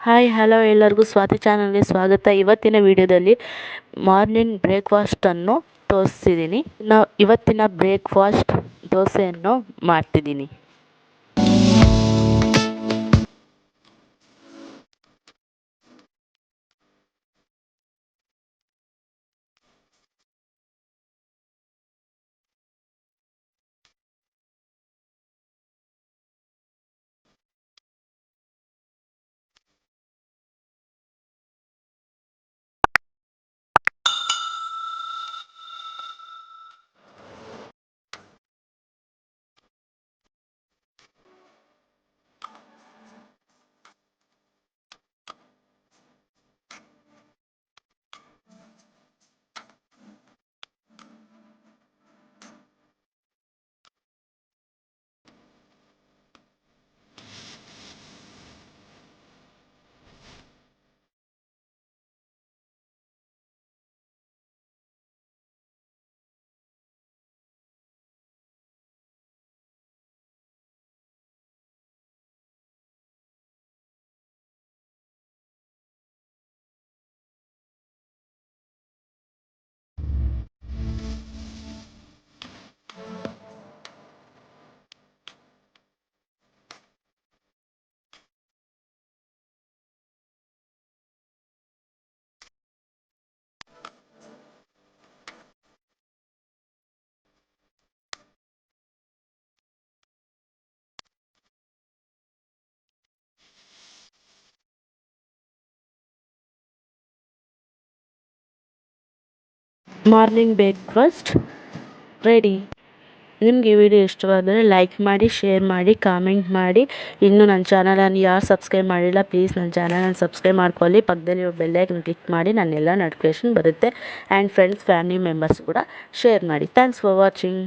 Hi hello ಎಲ್ಲರಿಗೂ ಸ್ವಾತಿ ಚಾನಲ್ಗೆ ಸ್ವಾಗತ. ಇವತ್ತಿನ ವಿಡಿಯೋದಲ್ಲಿ ಮಾರ್ನಿಂಗ್ ಬ್ರೇಕ್ಫಾಸ್ಟನ್ನು ತೋರಿಸ್ತಿದ್ದೀನಿ. ಇವತ್ತಿನ ಬ್ರೇಕ್ಫಾಸ್ಟ್ ದೋಸೆಯನ್ನು ಮಾಡ್ತಿದ್ದೀನಿ. Morning breakfast ready. ನಿಮಗೆ ಈ ವಿಡಿಯೋ ಇಷ್ಟವಾದರೆ ಲೈಕ್ ಮಾಡಿ, ಶೇರ್ ಮಾಡಿ, ಕಾಮೆಂಟ್ ಮಾಡಿ. ಇನ್ನೂ ನನ್ನ ಚಾನಲನ್ನು ಯಾರು ಸಬ್ಸ್ಕ್ರೈಬ್ ಮಾಡಿಲ್ಲ ಪ್ಲೀಸ್ ನನ್ನ ಚಾನಲನ್ನು ಸಬ್ಸ್ಕ್ರೈಬ್ ಮಾಡ್ಕೊಳ್ಳಿ. ಪಕ್ಕದಲ್ಲಿರೋ ಬೆಲ್ಲೈಕನ್ ಕ್ಲಿಕ್ ಮಾಡಿ, ನನ್ನೆಲ್ಲ ನೋಟಿಫಿಕೇಷನ್ ಬರುತ್ತೆ. ಆ್ಯಂಡ್ ಫ್ರೆಂಡ್ಸ್ ಫ್ಯಾಮಿಲಿ ಮೆಂಬರ್ಸ್ ಕೂಡ ಶೇರ್ ಮಾಡಿ. Thanks for watching.